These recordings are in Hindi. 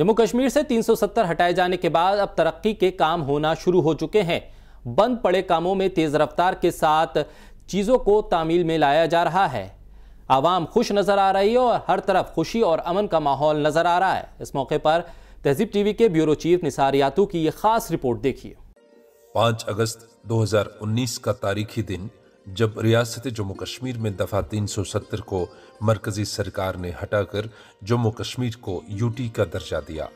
जम्मू कश्मीर से 370 हटाए जाने के बाद अब तरक्की के काम होना शुरू हो चुके हैं। बंद पड़े कामों में तेज रफ्तार के साथ चीजों को तामील में लाया जा रहा है। आवाम खुश नजर आ रही है और हर तरफ खुशी और अमन का माहौल नजर आ रहा है। इस मौके पर तहजीब टीवी के ब्यूरो चीफ निसार यातू की यह खास रिपोर्ट देखिए। 5 अगस्त 2019 का तारीखी दिन, जब रियासत जम्मू कश्मीर में दफा 370 को मरकजी सरकार ने हटाकर जम्मू कश्मीर को यूटी का दर्जा दिया।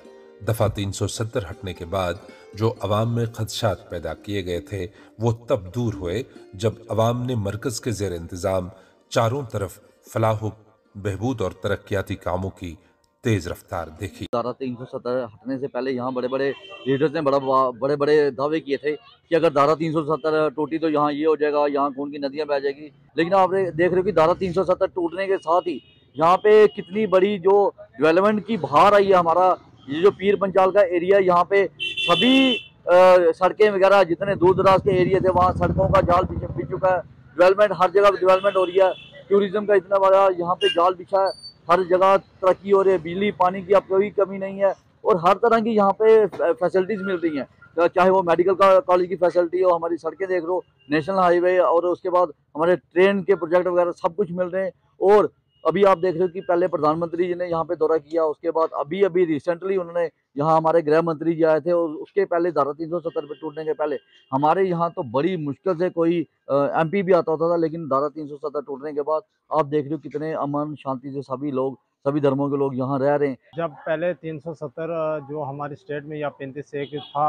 दफा 370 हटने के बाद जो अवाम में खदशात पैदा किए गए थे वो तब दूर हुए जब अवाम ने मरकज के जेर इंतजाम चारों तरफ फलाह, बहबूद और तरक्याती कामों की तेज रफ्तार देखी। धारा 370 हटने से पहले यहाँ बड़े बड़े लीडर्स ने बड़े बड़े दावे किए थे कि अगर धारा 370 टूटी तो यहाँ ये हो जाएगा, यहाँ खून की नदियाँ बह जाएगी। लेकिन आप देख रहे हो कि धारा 370 टूटने के साथ ही यहाँ पे कितनी बड़ी जो डेवलपमेंट की बहार आई है। हमारा ये जो पीर पंचाल का एरिया, यहाँ पे सभी सड़कें वगैरह जितने दूर दराज के एरिया थे वहाँ सड़कों का जाल बिछ चुका है। डेवलपमेंट हर जगह डेवलपमेंट हो रही है। टूरिज्म का इतना बड़ा यहाँ पे जाल बिछा है। हर जगह तरक्की हो रही है। बिजली पानी की अब कोई कमी नहीं है और हर तरह की यहाँ पे फैसिलिटीज मिल रही हैं, चाहे वो मेडिकल कॉलेज की फैसिलिटी हो, हमारी सड़कें देख लो, नेशनल हाईवे, और उसके बाद हमारे ट्रेन के प्रोजेक्ट वगैरह सब कुछ मिल रहे हैं। और अभी आप देख रहे हो कि पहले प्रधानमंत्री जी ने यहाँ पे दौरा किया, उसके बाद अभी रिसेंटली उन्होंने यहाँ हमारे गृह मंत्री जी आए थे और उसके पहले धारा 370 पे टूटने के पहले हमारे यहाँ तो बड़ी मुश्किल से कोई एमपी भी आता होता था। लेकिन धारा 370 टूटने के बाद आप देख रहे हो कितने अमन शांति से सभी लोग, सभी धर्मों के लोग यहाँ रह रहे हैं। जब पहले 370 जो हमारी स्टेट में या 35 से था,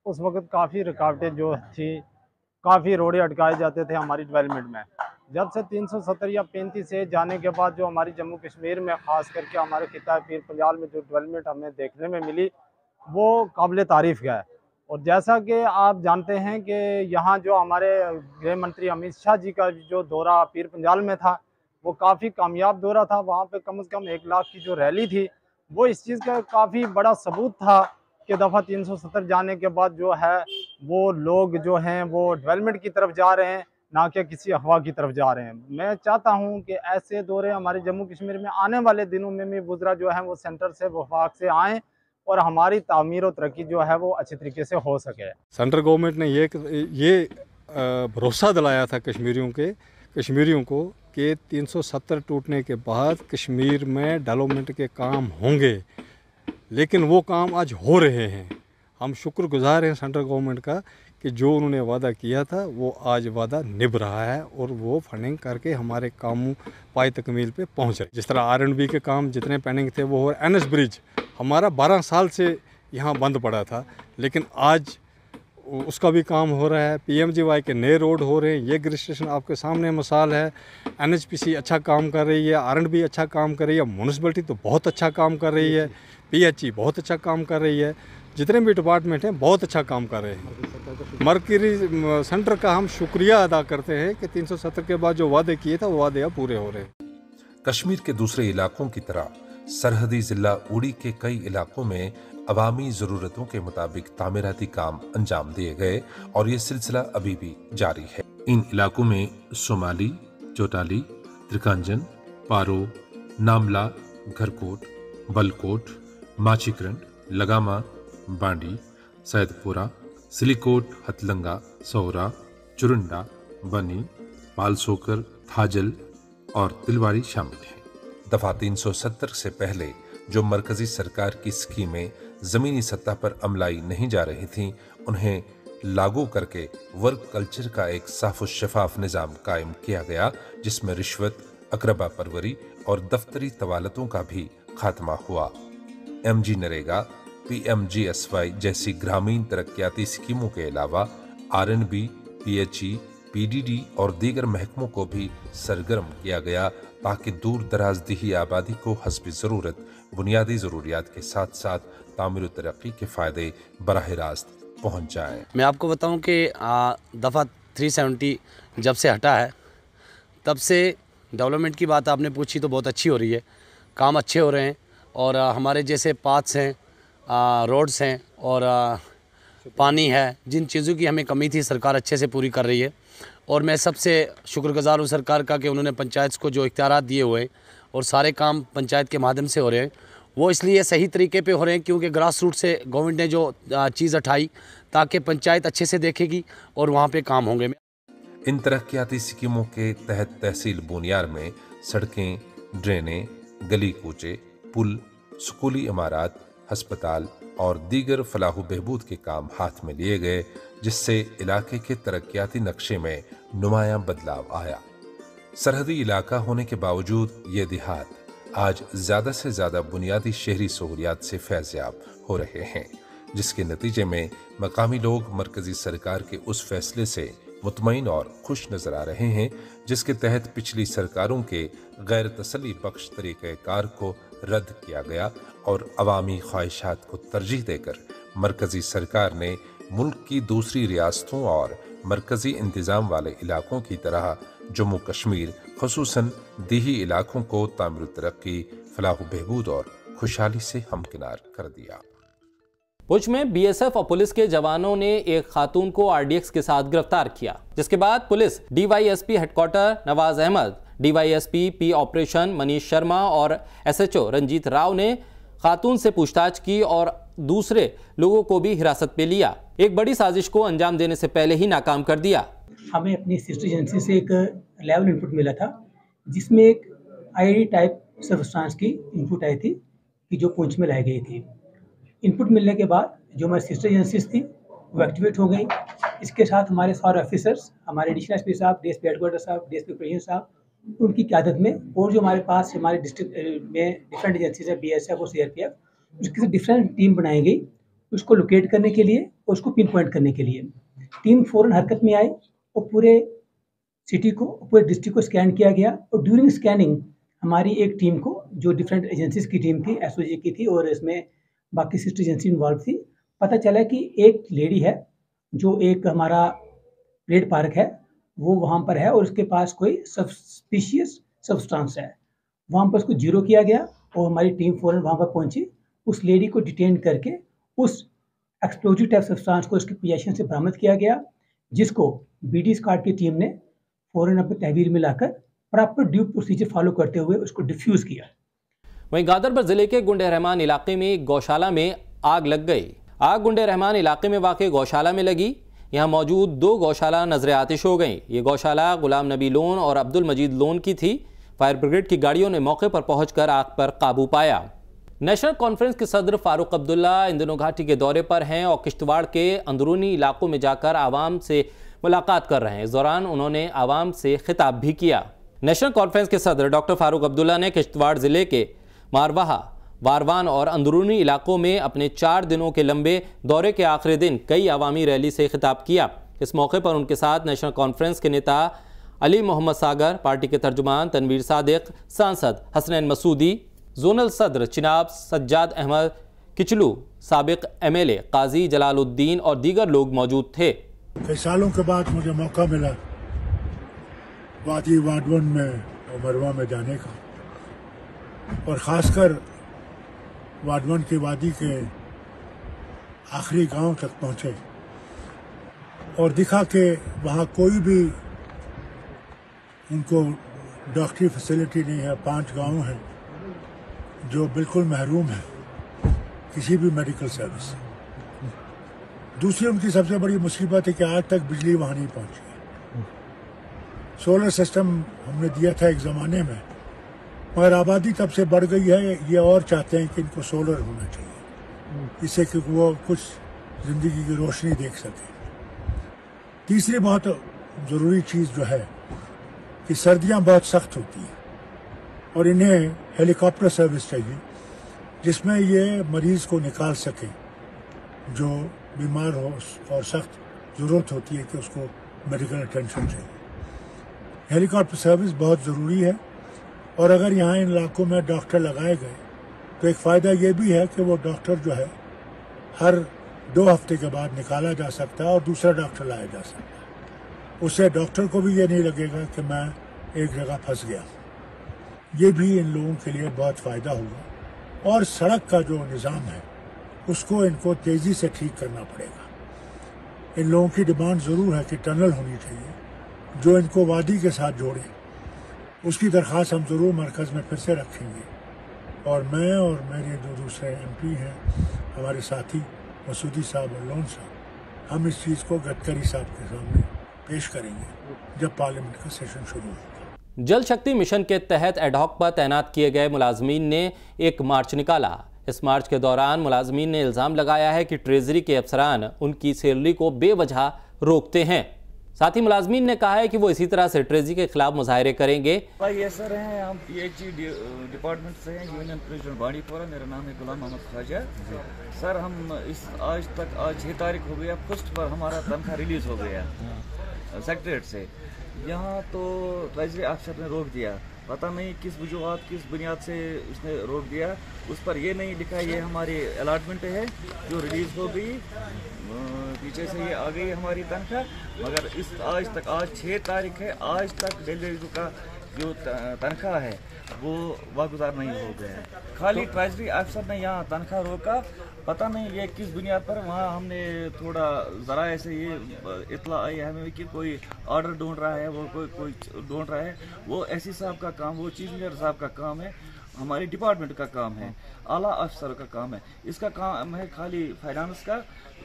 उस वक्त काफ़ी रुकावटें जो थी, काफ़ी रोड़े अटकाए जाते थे हमारी डेवलपमेंट में। जब से 370 या 35 से जाने के बाद जो हमारी जम्मू कश्मीर में ख़ास करके हमारे खिता पीर पंजाल में जो डेवलपमेंट हमें देखने में मिली वो काबिल तारीफ़ है। और जैसा कि आप जानते हैं कि यहाँ जो हमारे गृह मंत्री अमित शाह जी का जो दौरा पीर पंजाल में था वो काफ़ी कामयाब दौरा था। वहाँ पे कम से कम 1 लाख की जो रैली थी वो इस चीज़ का काफ़ी बड़ा सबूत था कि दफ़ा 370 जाने के बाद जो है वो लोग जो हैं वो डेवलपमेंट की तरफ जा रहे हैं, ना कि किसी अफवाह की तरफ जा रहे हैं। मैं चाहता हूं कि ऐसे दौरे हमारे जम्मू कश्मीर में आने वाले दिनों में भी वज़रा जो है वो सेंटर से वफाक से आएँ और हमारी तामीर और तरक्की जो है वो अच्छे तरीके से हो सके। सेंट्रल गवर्नमेंट ने ये भरोसा दिलाया था कश्मीरियों को कि 370 टूटने के बाद कश्मीर में डेवलपमेंट के काम होंगे, लेकिन वो काम आज हो रहे हैं। हम शुक्रगुजार हैं सेंट्रल गवर्नमेंट का कि जो उन्होंने वादा किया था वो आज वादा निभ रहा है और वो फंडिंग करके हमारे कामों पाई तकमील पे पहुंच रहे। जिस तरह R&B के काम जितने पेंडिंग थे वो, और NS ब्रिज हमारा 12 साल से यहाँ बंद पड़ा था, लेकिन आज उसका भी काम हो रहा है। PMGY के नए रोड हो रहे हैं। ये गिर स्टेशन आपके सामने मिसाल है। NHPC अच्छा काम कर रही है, R&B अच्छा काम कर रही है, म्यूनसिपलिटी तो बहुत अच्छा काम कर रही है, PHE बहुत अच्छा काम कर रही है, जितने भी डिपार्टमेंट हैं बहुत अच्छा काम कर रहे हैं। मरकरी सेंटर का हम शुक्रिया अदा करते हैं कि 370 के बाद जो वादे किए थे वो वादे अब पूरे हो रहे हैं। कश्मीर के दूसरे इलाकों की तरह सरहदी जिला उड़ी के कई इलाकों में अवामी ज़रूरतों के मुताबिक तामीराती काम अंजाम दिए गए और ये सिलसिला अभी भी जारी है। इन इलाकों में सोमाली, चोटाली, त्रिकांजन, पारो, नामला, घरकोट, बलकोट, माचीकरण, लगामा, बांडी, सैदपुरा, सिलीकोट, हथलंगा, सौरा, चुरुंडा, बनी, पालसोकर, थाजल और तिलवाड़ी शामिल हैं। दफा 370 से पहले जो मरकजी सरकार की स्कीमें जमीनी सतह पर अमलाई नहीं जा रही थीं, उन्हें लागू करके वर्क कल्चर का एक साफ और शफाफ निज़ाम कायम किया गया, जिसमें रिश्वत, अकरबा परवरी और दफ्तरी तवालतों का भी खात्मा हुआ। MG नरेगा, PMGSY जैसी ग्रामीण तरक्याती स्कीमों के अलावा R&B, PHE, PDD और दीगर महकमों को भी सरगर्म किया गया ताकि दूर दराज दिही आबादी को हस्ब ज़रूरत बुनियादी ज़रूरियात के साथ साथ तामीर तरक्की के फ़ायदे बराह रास्त पहुँच जाएँ। मैं आपको बताऊँ कि दफ़ा 370 जब से हटा है तब से डेवलपमेंट की बात आपने पूछी तो बहुत अच्छी हो रही है, काम अच्छे हो रहे हैं और हमारे जैसे पाथ्स हैं, रोड्स हैं और पानी है, जिन चीज़ों की हमें कमी थी सरकार अच्छे से पूरी कर रही है। और मैं सबसे शुक्रगुजार हूँ सरकार का कि उन्होंने पंचायत को जो इख्तियारात दिए हुए हैं और सारे काम पंचायत के माध्यम से हो रहे हैं वो इसलिए सही तरीके पे हो रहे हैं क्योंकि ग्रास रूट से गवर्नमेंट ने जो चीज़ उठाई ताकि पंचायत अच्छे से देखेगी और वहाँ पे काम होंगे। इन तरक्याती स्कीमों के तहत तहसील बोनियार में सड़कें, ड्रेनें, गली कूचे, पुल, स्कूली इमारत, अस्पताल और दीगर फलाह बहबूद के काम हाथ में लिए गए, जिससे इलाके के तरक्याती नक्शे में नुमायां बदलाव आया। सरहदी इलाका होने के बावजूद ये देहात आज ज़्यादा से ज़्यादा बुनियादी शहरी सहूलियात से फैज़याब हो रहे हैं, जिसके नतीजे में मकामी लोग मरकज़ी सरकार के उस फैसले से मुतमईन और खुश नज़र आ रहे हैं जिसके तहत पिछली सरकारों के गैर तसल्ली बख्श तरीक़ेकार को रद्द किया गया और अवामी ख्वाहिशात को तरजीह देकर मरकज़ी सरकार ने मुल्क की दूसरी रियासतों और मरकज़ी इंतज़ाम वाले इलाकों की तरह जम्मू कश्मीर ख़ुसूसन देही इलाकों को तामीर तरक्की, फलाह बहबूद और खुशहाली से हमकिनार कर दिया। पुंछ में बीएसएफ और पुलिस के जवानों ने एक खातून को आरडीएक्स के साथ गिरफ्तार किया, जिसके बाद police DYSP headquarter Nawaz Ahmed, DYSP P operation Manish Sharma और एसएचओ रंजीत राव ने खातून से पूछताछ की और दूसरे लोगों को भी हिरासत में लिया। एक बड़ी साजिश को अंजाम देने से पहले ही नाकाम कर दिया। हमें अपनी सिस्टर एजेंसी से एक लेवल इनपुट मिला था जिसमें एक आईडी टाइप सब्सटेंस की इनपुट आई थी कि जो पुंछ में लाई गई थी। इनपुट मिलने के बाद जो हमारी सिस्टर एजेंसीज थी वो एक्टिवेट हो गई। इसके साथ हमारे सारे ऑफिसर्स, हमारे एडिशनल एसपी साहब, डीएसपी हेडक्वार्टर साहब, डीएसपी ऑपरेशन साहब, उनकी क़यादत में और जो हमारे पास हमारे डिस्ट्रिक्ट में डिफरेंट एजेंसीज है, बीएसएफ और सीआरपीएफ, उसकी डिफरेंट टीम बनाई गई उसको लोकेट करने के लिए और उसको पिन पॉइंट करने के लिए। टीम फ़ौरन हरकत में आई और पूरे सिटी को, पूरे डिस्ट्रिक्ट को स्कैन किया गया और ड्यूरिंग स्कैनिंग हमारी एक टीम को, जो डिफरेंट एजेंसीज की टीम थी, एसओजी की थी और इसमें बाकी सिस्टर एजेंसी इन्वॉल्व थी, पता चला कि एक लेडी है जो एक हमारा रेड पार्क है वो वहाँ पर है और उसके पास कोई सस्पिशियस सब्सटेंस है। वहाँ पर उसको जीरो किया गया और हमारी टीम फ़ौरन वहाँ पर पहुँची। उस लेडी को डिटेन करके उस एक्सप्लोजिव टाइप सब्सटेंस को उसके पोजेशन से बरामद किया गया, जिसको बीडी स्क्वाड की टीम ने फ़ौरन अपनी तहवीर में लाकर प्रॉपर ड्यू प्रोसीजर फॉलो करते हुए उसको डिफ्यूज़ किया। वहीं गादरबल जिले के गुंडे रहमान इलाके में एक गौशाला में आग लग गई। आग गुंडे रहमान इलाके में वाक़ गौशाला में लगी। यहाँ मौजूद 2 गौशाला नजर आतिश हो गई। ये गौशाला गुलाम नबी लोन और अब्दुल मजीद लोन की थी। फायर ब्रिगेड की गाड़ियों ने मौके पर पहुंचकर आग पर काबू पाया। नेशनल कॉन्फ्रेंस के सदर फारूक अब्दुल्ला इन दिनों घाटी के दौरे पर हैं और किश्तवाड़ के अंदरूनी इलाकों में जाकर आवाम से मुलाकात कर रहे हैं। इस दौरान उन्होंने आवाम से खिताब भी किया। नेशनल कॉन्फ्रेंस के सदर डॉक्टर फारूक अब्दुल्ला ने किश्तवाड़ जिले के मारवाहा, वारवान और अंदरूनी इलाकों में अपने 4 दिनों के लंबे दौरे के आखिरी दिन कई अवामी रैली से खिताब किया। इस मौके पर उनके साथ नेशनल कॉन्फ्रेंस के नेता अली मोहम्मद सागर, पार्टी के तर्जुमान तनवीर सादिक, सांसद हसनैन मसूदी, जोनल सदर चिनाब सज्जाद अहमद किचलू, साबिक एमएलए काजी जलालुद्दीन और दीगर लोग मौजूद थे। कई सालों के बाद मुझे मौका मिला वादी वाडवन में और मरवा में जाने का, और ख़ासकर वाडवन की वादी के आखिरी गांव तक पहुंचे और दिखा कि वहाँ कोई भी उनको डॉक्टरी फैसिलिटी नहीं है। 5 गांव हैं जो बिल्कुल महरूम है किसी भी मेडिकल सर्विस से। दूसरी उनकी सबसे बड़ी मुसीबत है कि आज तक बिजली वहाँ नहीं पहुँची। सोलर सिस्टम हमने दिया था एक ज़माने में, मगर आबादी तब से बढ़ गई है। ये और चाहते हैं कि इनको सोलर होना चाहिए, इससे कि वो कुछ ज़िंदगी की रोशनी देख सके। तीसरी बहुत ज़रूरी चीज़ जो है कि सर्दियाँ बहुत सख्त होती हैं और इन्हें हेलीकॉप्टर सर्विस चाहिए जिसमें ये मरीज़ को निकाल सके जो बीमार हो और सख्त ज़रूरत होती है कि उसको मेडिकल अटेंशन चाहिए। हेलीकॉप्टर सर्विस बहुत ज़रूरी है और अगर यहाँ इन इलाकों में डॉक्टर लगाए गए तो एक फ़ायदा ये भी है कि वो डॉक्टर जो है हर 2 हफ्ते के बाद निकाला जा सकता है और दूसरा डॉक्टर लाया जा सकता है। उससे डॉक्टर को भी ये नहीं लगेगा कि मैं एक जगह फंस गया। ये भी इन लोगों के लिए बहुत फ़ायदा होगा। और सड़क का जो निज़ाम है उसको इनको तेज़ी से ठीक करना पड़ेगा। इन लोगों की डिमांड ज़रूर है कि टनल होनी चाहिए जो इनको वादी के साथ जोड़े। उसकी दरख्वास्त हम ज़रूर मरकज़ में फिर से रखेंगे और मैं और मेरे जो दूसरे MP हैं, हमारे साथी मसूदी साहब और लोन साहब, हम इस चीज़ को गडकरी साहब के सामने पेश करेंगे जब पार्लियामेंट का सेशन शुरू होगा। जल शक्ति मिशन के तहत एडहॉक पर तैनात किए गए मुलाजमीन ने एक मार्च निकाला। इस मार्च के दौरान मुलाजमीन ने इल्ज़ाम लगाया है कि ट्रेजरी के अफसरान उनकी सैलरी को बेवजह रोकते हैं। साथ ही मुलाजमीन ने कहा है कि वो इसी तरह से ट्रेजरी के खिलाफ मुजाहरे करेंगे। भाई ये सर हैं, हम PHG डिपार्टमेंट से हैं, यूनियन प्रेसिडेंट बांडीपोरा। मेरा नाम है गुलाम मोहम्मद ख्वाजा। सर हम आज 6 तारीख हो गया, फर्स्ट पर हमारा तनख्वाह रिलीज हो गया सेक्रेटरीट से। यहाँ तो ट्रेजरी अफसर ने रोक दिया, पता नहीं किस वजूहत किस बुनियाद से उसने रोक दिया। उस पर ये नहीं लिखा ये हमारी अलॉटमेंट है जो रिलीज़ हो गई, पीछे से ये आ गई हमारी तनख्वाह। मगर आज तक, आज 6 तारीख है, आज तक डेली का जो तनख्वाह है वो वागुजार नहीं हो गया है। खाली ट्रेजरी अफसर ने यहाँ तनख्वाह रोका, पता नहीं ये किस बुनियाद पर। वहाँ हमने थोड़ा ज़रा ऐसे ये इतला आई है हमें कि कोई ऑर्डर ढूंढ रहा है, वो कोई ढूंढ रहा है। वो एससी साहब का काम, वो चीफ इंजीनियर साहब का काम है, हमारे डिपार्टमेंट का काम है, आला अफसर का काम है। इसका काम है खाली फाइनेंस का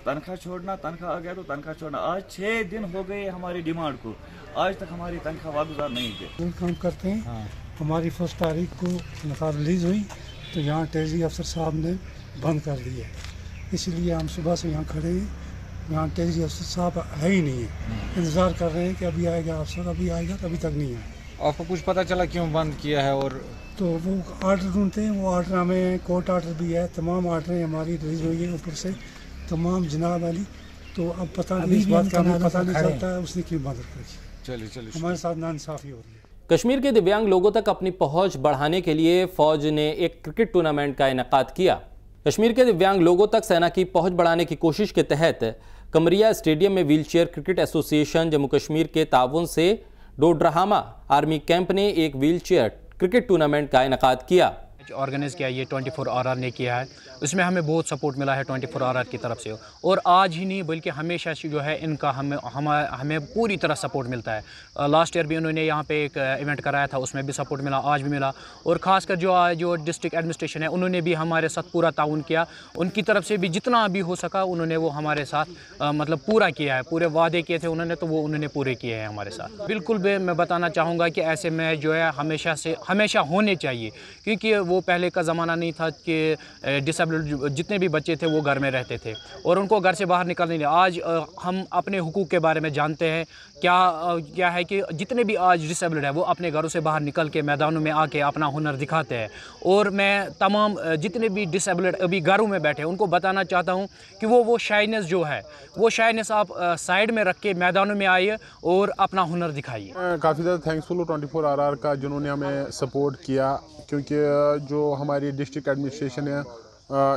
तनख्वाह छोड़ना। तनख्वाह आ गया तो तनख्वाह छोड़ना। आज 6 दिन हो गए हमारी डिमांड को, आज तक हमारी तनख्वाह वागुजार नहीं है। काम करते हैं। हमारी 1 तारीख को तनख्वाह रिलीज़ हुई तो यहाँ ट्रेजरी अफसर साहब ने बंद कर दिया, इसलिए हम सुबह से यहाँ खड़े हैं। यहाँ ट्रेजरी अफसर साहब है ही नहीं है, इंतज़ार कर रहे हैं कि अभी आएगा अफसर, अभी आएगा, अभी तक नहीं आया। आपको कुछ पता चला क्यों बंद किया है? और तो वो आर्डर ढूंढते हैं, वो आर्डर हमें कोर्ट आर्डर भी है, तमाम आर्डर हमारी रिलीज हुई है ऊपर से तमाम जनाब वाली। तो अब पता नहीं, इस बात का हमें पता नहीं चलता है उसने क्यों बंद करी। चलिए हमारे साथ नाइंसाफ़ी हो रही है। कश्मीर के दिव्यांग लोगों तक अपनी पहुंच बढ़ाने के लिए फौज ने एक क्रिकेट टूर्नामेंट का इनेकाद किया। कश्मीर के दिव्यांग लोगों तक सेना की पहुंच बढ़ाने की कोशिश के तहत कमरिया स्टेडियम में wheelchair cricket association Jammu Kashmir के ताउन से डोडरहामा आर्मी कैंप ने एक व्हीलचेयर क्रिकेट टूर्नामेंट का इनेकाद किया। ऑर्गेनाइज़ किया, ये 24RR ने किया है। उसमें हमें बहुत सपोर्ट मिला है 24RR की तरफ से, और आज ही नहीं बल्कि हमेशा से जो है इनका हमें पूरी तरह सपोर्ट मिलता है। लास्ट ईयर भी उन्होंने यहाँ पे एक इवेंट कराया था, उसमें भी सपोर्ट मिला, आज भी मिला। और ख़ासकर जो डिस्ट्रिक्ट एडमिनिस्ट्रेशन है उन्होंने भी हमारे साथ पूरा ताउन किया। उनकी तरफ से भी जितना भी हो सका उन्होंने वो हमारे साथ मतलब पूरा किया है। पूरे वादे किए थे उन्होंने, तो वो उन्होंने पूरे किए हैं हमारे साथ। बिल्कुल भी मैं बताना चाहूँगा कि ऐसे मैच जो है हमेशा होने चाहिए, क्योंकि वो पहले का ज़माना नहीं था कि डिसेबल्ड जितने भी बच्चे थे वो घर में रहते थे और उनको घर से बाहर निकलने नहीं। आज हम अपने हुकूक के बारे में जानते हैं। क्या है कि जितने भी आज डिसेबल्ड है वो अपने घरों से बाहर निकल के मैदानों में आके अपना हुनर दिखाते हैं। और मैं तमाम जितने भी डिसेबल्ड अभी घरों में बैठे उनको बताना चाहता हूँ कि वो शाइनेस जो है, वो शाइनेस आप साइड में रख के मैदानों में आइए और अपना हुनर दिखाइए। काफ़ी ज़्यादा थैंकफुल 24RR का जिन्होंने हमें सपोर्ट किया, क्योंकि जो हमारी डिस्ट्रिक्ट एडमिनिस्ट्रेशन है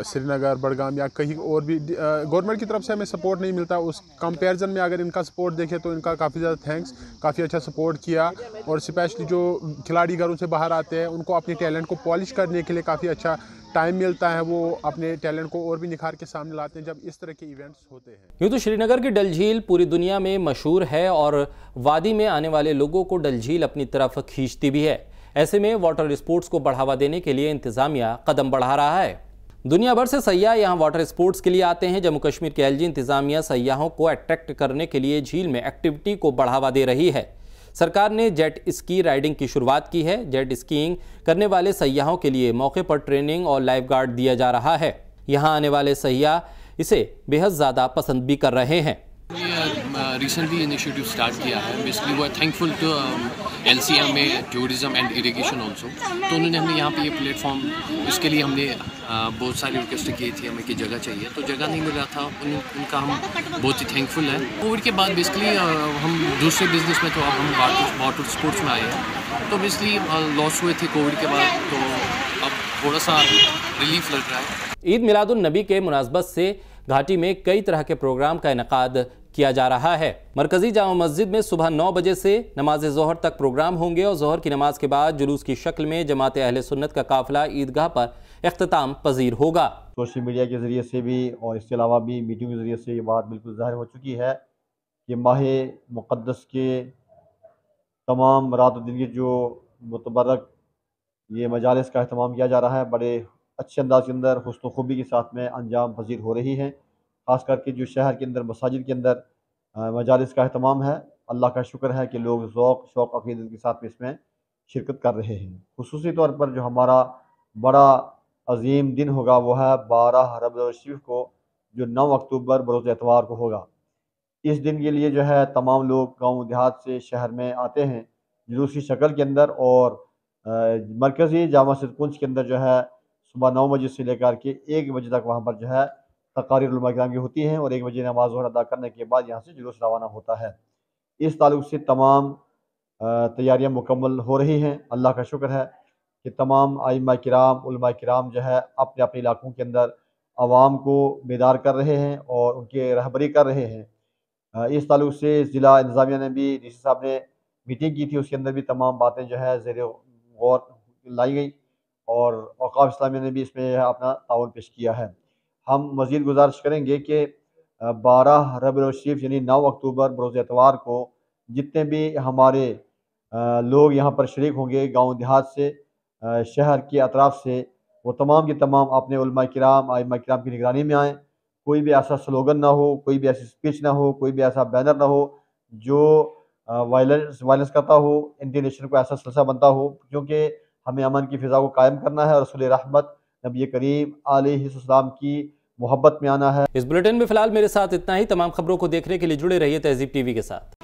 श्रीनगर, बड़गाम या कहीं और भी गवर्नमेंट की तरफ से हमें सपोर्ट नहीं मिलता। उस कंपैरिजन में अगर इनका सपोर्ट देखें तो इनका काफ़ी ज़्यादा थैंक्स, काफ़ी अच्छा सपोर्ट किया। और स्पेशली जो खिलाड़ी घरों से बाहर आते हैं उनको अपने टैलेंट को पॉलिश करने के लिए काफ़ी अच्छा टाइम मिलता है, वो अपने टैलेंट को और भी निखार के सामने लाते हैं जब इस तरह के इवेंट्स होते हैं। यूँ तो श्रीनगर की डल झील पूरी दुनिया में मशहूर है और वादी में आने वाले लोगों को डल झील अपनी तरफ खींचती भी है। ऐसे में वाटर स्पोर्ट्स को बढ़ावा देने के लिए इंतजामिया कदम बढ़ा रहा है। दुनिया भर से सयाह यहाँ वाटर स्पोर्ट्स के लिए आते हैं। जम्मू कश्मीर के LG इंतजामिया सयाहों को अट्रैक्ट करने के लिए झील में एक्टिविटी को बढ़ावा दे रही है। सरकार ने जेट स्की राइडिंग की शुरुआत की है। जेट स्कीइंग करने वाले सयाहों के लिए मौके पर ट्रेनिंग और लाइफ गार्ड दिया जा रहा है। यहाँ आने वाले सयाह इसे बेहद ज़्यादा पसंद भी कर रहे हैं। रिसेंटली इनिशिएटिव स्टार्ट किया है। बेसिकली वो थैंकफुल टू LCM में टूरिज़म एंड इरिगेशन ऑल्सो। तो उन्होंने हमें यहाँ पे ये प्लेटफॉर्म, इसके लिए हमने बहुत सारी रिक्वेस्ट की थी हमें कि जगह चाहिए, तो जगह नहीं मिला था। उनका हम बहुत ही थैंकफुल है। कोविड के बाद बेसिकली हम दूसरे बिजनेस में, तो अब हम वाटर स्पोर्ट्स में आए हैं। तो बेसिकली लॉस हुए थे कोविड के बाद, तो अब थोड़ा सा रिलीफ लग रहा है। ईद मिलादुन नबी के मुनासबत से घाटी में कई तरह के प्रोग्राम का इनेकाद किया जा रहा है। मरकजी जामा मस्जिद में सुबह 9 बजे से नमाज ज़ोहर तक प्रोग्राम होंगे और ज़ोहर की नमाज के बाद जुलूस की शक्ल में जमात अहले सुन्नत का काफिला ईदगाह पर इख्तिताम पजीर होगा। सोशल मीडिया के ज़रिए से भी और इसके अलावा भी मीटिंग के ज़रिए से ये बात बिल्कुल ज़ाहिर हो चुकी है कि माह मुक़द्दस के तमाम रात दिन के जो मुतबरक ये मजालिस का अहतमाम किया जा रहा है, बड़े अच्छे अंदाज के अंदर हुस्न खूबी के साथ में अंजाम पजीर हो रही हैं। ख़ास करके जो शहर के अंदर मसाजिद के अंदर मजालिस का अहतमाम है, अल्लाह का शुक्र है कि लोग ज़ौक़ शौक़ अक़ीदत के साथ में इसमें शिरकत कर रहे हैं। खुसूसी तौर पर जो हमारा बड़ा अजीम दिन होगा वो है 12 रबीउल शरीफ को, जो 9 अक्टूबर बरोज़ एतवार को होगा। इस दिन के लिए जो है तमाम लोग गाँव देहात से शहर में आते हैं जुलूसी शक्ल के अंदर, और मरकज़ी जामा मस्जिद पुंछ के अंदर जो है सुबह 9 बजे से लेकर के 1 बजे तक वहाँ पर जो है तकारीर उलमा किराम की होती हैं, और 1 बजे नमाज़ ज़ोहर अदा करने के बाद यहाँ से जुलूस रवाना होता है। इस ताल्लुक़ से तमाम तैयारियाँ मुकम्मल हो रही हैं। अल्लाह का शुक्र है कि तमाम आइम्मा किराम उलमा किराम जो है अपने अपने इलाकों के अंदर आवाम को बेदार कर रहे हैं और उनकी रहबरी कर रहे हैं। इस ताल्लुक़ से ज़िला इंतज़ामिया ने भी, डीसी साहब ने मीटिंग की थी, उसके अंदर भी तमाम बातें जो है ज़ेर गौर लाई गई, और औक़ाफ़ इस्लामिया ने भी इसमें अपना ताउन पेश किया है। हम मज़ीद गुजारिश करेंगे कि 12 रबीउल शरीफ यानी 9 अक्टूबर बरोज़ एतवार को जितने भी हमारे लोग यहाँ पर शरीक होंगे गाँव देहात से, शहर के अतराफ़ से, वो तमाम के तमाम अपने उलमा किराम आइम्मा किराम की निगरानी में आएँ। कोई भी ऐसा स्लोगन ना हो, कोई भी ऐसी स्पीच ना हो, कोई भी ऐसा बैनर ना हो जो वायलेंस करता हो, इंडियन को ऐसा सिलसिला बनता हो, क्योंकि हमें अमन की फ़िज़ा को कायम करना है और रसूल रहमत नबी करीम अलैहिस्सलाम की मोहब्बत में आना है। इस बुलेटिन में फ़िलहाल मेरे साथ इतना ही। तमाम खबरों को देखने के लिए जुड़े रहिए तहज़ीब टीवी के साथ।